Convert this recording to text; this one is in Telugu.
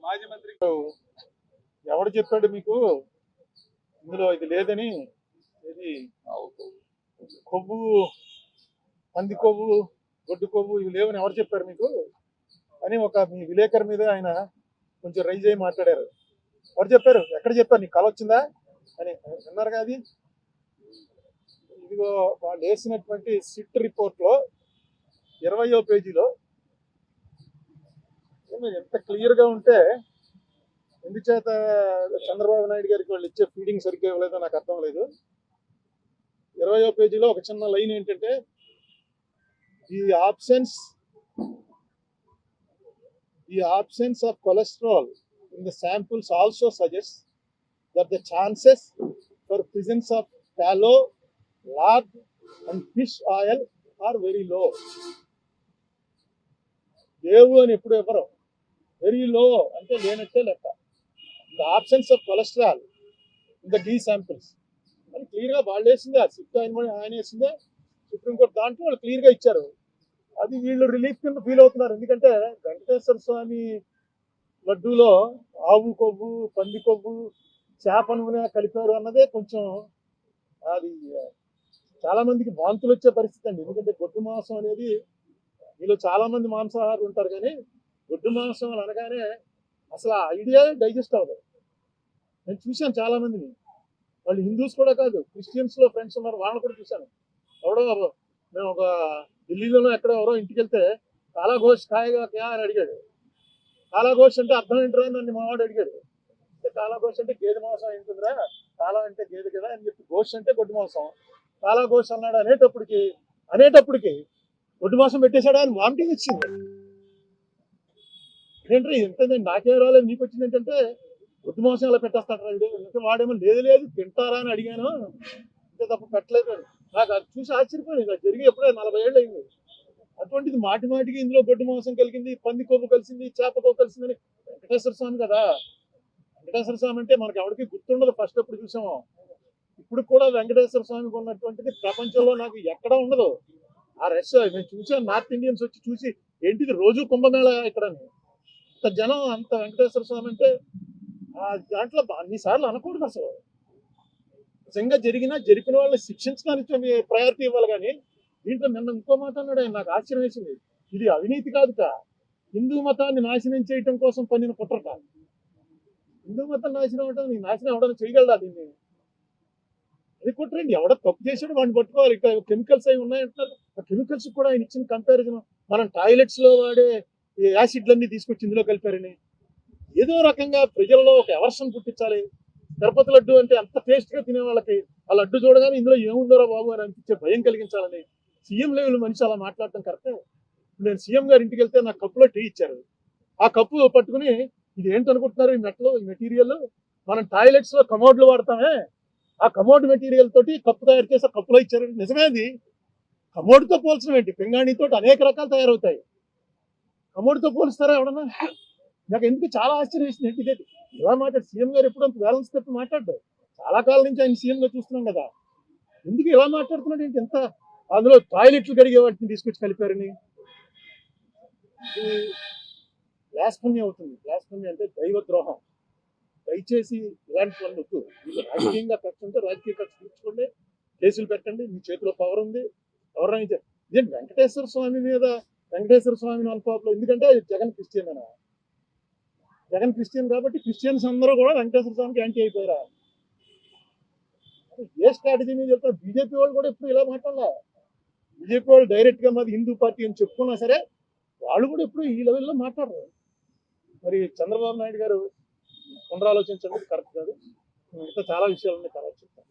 మాజీ మంత్రి ఎవడు చెప్పాడు మీకు ఇందులో ఇది లేదని? ఇది కొవ్వు, పంది కొవ్వు, గొడ్డు కొవ్వు ఇవి లేవని ఎవరు చెప్పారు మీకు అని ఒక మీ విలేకరు మీద ఆయన కొంచెం రైజ్ అయ్యి మాట్లాడారు. ఎవరు చెప్పారు? ఎక్కడ చెప్పారు? నీకు కళ వచ్చిందా అని విన్నారు కదా? అది ఇదిగో వాళ్ళు వేసినటువంటి సిట్ రిపోర్ట్లో 20వ పేజీలో ఎంత క్లియర్గా ఉంటే ఎందుచేత చంద్రబాబు నాయుడు గారికి వాళ్ళు ఇచ్చే ఫీడింగ్ సరిగ్గా ఇవ్వలేదో నాకు అర్థం లేదు. 20వ పేజీలో ఒక చిన్న లైన్ ఏంటంటే, ఈ absence of cholesterol in the samples also suggests that the chances for presence of tallow, lard and fish oil are very low. లేవు అని ఎప్పుడు ఎవరు వెరీ లో అంటే లేనట్టే లెక్క. The absence of cholesterol in the D samples అని క్లియర్గా వాళ్ళు వేసిందే. ఆ సిట్ ఆయన వేసిందే, సుప్రీంకోర్టు దాంట్లో వాళ్ళు క్లియర్గా ఇచ్చారు. అది వీళ్ళు రిలీఫ్ కింద ఫీల్ అవుతున్నారు. ఎందుకంటే వెంకటేశ్వర స్వామి లడ్డూలో ఆవు కొవ్వు, పంది కొవ్వు, చేప నూనె కలిపారు అన్నదే కొంచెం అది చాలా మందికి వాంతులు వచ్చే పరిస్థితి అండి. ఎందుకంటే గొడ్డు మాంసం అనేది వీళ్ళు చాలా మంది మాంసాహారులు ఉంటారు, కానీ గొడ్డు మాంసం అని అనగానే అసలు ఆ ఐడియా డైజెస్ట్ అవ్వదు. నేను చూశాను చాలా మందిని, వాళ్ళు హిందూస్ కూడా కాదు, క్రిస్టియన్స్లో ఫ్రెండ్స్ ఉన్నారు, వాళ్ళని కూడా చూశాను. ఎవడో మేము ఒక ఢిల్లీలోనో ఎక్కడో ఎవరో ఇంటికి వెళ్తే కాలా ఘోష్ ఖాయగా క్యా అని అడిగాడు. కాలా ఘోష్ అంటే అర్థం ఏంటరా నన్ను మావాడు అడిగాడు. అంటే కాలా ఘోష్ అంటే గేదె మాంసం ఏంటుందిరా, కాలా అంటే గేదె కదా అని చెప్పి, ఘోష్ అంటే గొడ్డు మాంసం, కాలా ఘోష్ అన్నాడు అనేటప్పటికి గొడ్డు మాంసం పెట్టేశాడు అని వామిటింగ్ వచ్చింది. ఏంటంటే ఎంతండి, నాకేం రాలేదు నీకు వచ్చింది ఏంటంటే గొడ్డు మాంసం ఎలా పెట్టేస్తాడు అంటే వాడేమో లేదు తింటారా అని అడిగాను, అంతే తప్ప పెట్టలేదు అని. నాకు అది చూసి ఆశ్చర్యపోయింది. అది జరిగి ఎప్పుడే 40 ఏళ్ళు అయింది. అటువంటిది మాటికి ఇందులో గొడ్డు మాంసం కలిగింది, పంది కొవ్వు కలిసింది, చేప కొవ్వు కలిసిందని. వెంకటేశ్వర స్వామి కదా, వెంకటేశ్వర స్వామి అంటే మనకి ఎవరికి గుర్తుండదు. ఫస్ట్ ఎప్పుడు చూసామో ఇప్పుడు కూడా వెంకటేశ్వర స్వామికి ఉన్నటువంటిది ప్రపంచంలో నాకు ఎక్కడా ఉండదు. ఆ రష్ నేను చూసాను, నార్త్ ఇండియన్స్ వచ్చి చూసి ఏంటిది రోజు కుంభమేళ ఇక్కడ, అంత జనం, అంత వెంకటేశ్వర స్వామి అంటే దాంట్లో అన్నిసార్లు అనకూడదు. అసలు నిజంగా జరిపిన వాళ్ళని శిక్షించడానికి ప్రయారిటీ ఇవ్వాలి. కానీ దీంట్లో నిన్న ఇంకో మాట అన్నాడు ఆయన, నాకు ఆశ్చర్యం వేసింది. ఇది అవినీతి కాదుట, హిందూ మతాన్ని నాశనం చేయటం కోసం పన్నిన కుట్రట. హిందూ మతం నాశనం అవడం, నీ నాశనం ఎవడన్నా చేయగలడా దీన్ని? అది కుట్రండి. ఎవడ తప్పు చేసాడు వాడిని పట్టుకోవాలి. ఇక్కడ కెమికల్స్ అవి ఉన్నాయంటున్నారు. ఆ కెమికల్స్ కూడా ఆయన ఇచ్చిన కంపారిజన్, మనం టాయిలెట్స్ లో వాడే యాసిడ్లన్నీ తీసుకొచ్చి ఇందులో కలిపారని ఏదో రకంగా ప్రజల్లో ఒక ఎవర్షన్ పుట్టించాలి. తిరుపతి లడ్డు అంటే అంత టేస్ట్గా తినే వాళ్ళకి ఆ లడ్డు చూడగానే ఇందులో ఏముందోరా బాబు అని అనిపించే భయం కలిగించాలని సీఎం లెవెల్ మనిషి అలా మాట్లాడటం కరెక్టే. నేను సీఎం గారి ఇంటికి వెళ్తే నాకు కప్పులో టీ ఇచ్చారు. ఆ కప్పు పట్టుకుని ఇది ఏంటనుకుంటున్నారు, ఈ మెటీరియల్ మనం టాయిలెట్స్ లో కమోడ్లు వాడతామే, ఆ కమోడ్ మెటీరియల్ తోటి కప్పు తయారు చేసి కప్పులో ఇచ్చారు. నిజమే, అది కమోడ్తో పోల్చడం ఏంటి? పింగాణితో అనేక రకాలు తయారవుతాయి, కమోడ్తో పోలుస్తారా ఎవడన్నా? నాకు ఎందుకు చాలా ఆశ్చర్యం వేసింది. ఏంటి ఇది ఇలా మాట్లాడు సీఎం గారు? ఎప్పుడు అంత బ్యాలెన్స్ తప్పి మాట్లాడ్డాడు. చాలా కాలం నుంచి ఆయన సీఎంగా చూస్తున్నాం కదా, ఎందుకు ఇలా మాట్లాడుతున్నాడు ఏంటి? ఎంత అందులో టాయిలెట్లు కడిగే వాటిని తీసుకొచ్చి కలిపారని. ఇది బ్లాస్ఫెమీ అవుతుంది. బ్లాస్ఫెమీ అంటే దైవద్రోహం. దయచేసి ఇలాంటి వాళ్ళు వద్దు. మీకు రాజకీయంగా ఖర్చు ఉంటే రాజకీయ ఖర్చు తీర్చుకోండి, కేసులు పెట్టండి, మీ చేతిలో పవర్ ఉంది. ఎవరైనా ఇదేంటి వెంకటేశ్వర స్వామి మీద, వెంకటేశ్వర స్వామిని అనుకోవట్లో, ఎందుకంటే జగన్ క్రిస్టియన్ అనా? జగన్ క్రిస్టియన్ కాబట్టి క్రిస్టియన్స్ అందరూ కూడా వెంకటేశ్వర స్వామికి యాంటీ అయిపోయారా? ఏ స్ట్రాటజీ మీద చెప్తారు? బీజేపీ వాళ్ళు కూడా ఎప్పుడు ఇలా మాట్లాడాల. బీజేపీ వాళ్ళు డైరెక్ట్ గా మాది హిందూ పార్టీ అని చెప్పుకున్నా సరే వాళ్ళు కూడా ఎప్పుడు ఈ లెవెల్లో మాట్లాడరు. మరి చంద్రబాబు నాయుడు గారు పునరాలోచించండి, కరెక్ట్ కాదు. మిగతా చాలా విషయాలు ఉన్నాయి, తర్వాత చెప్తాను.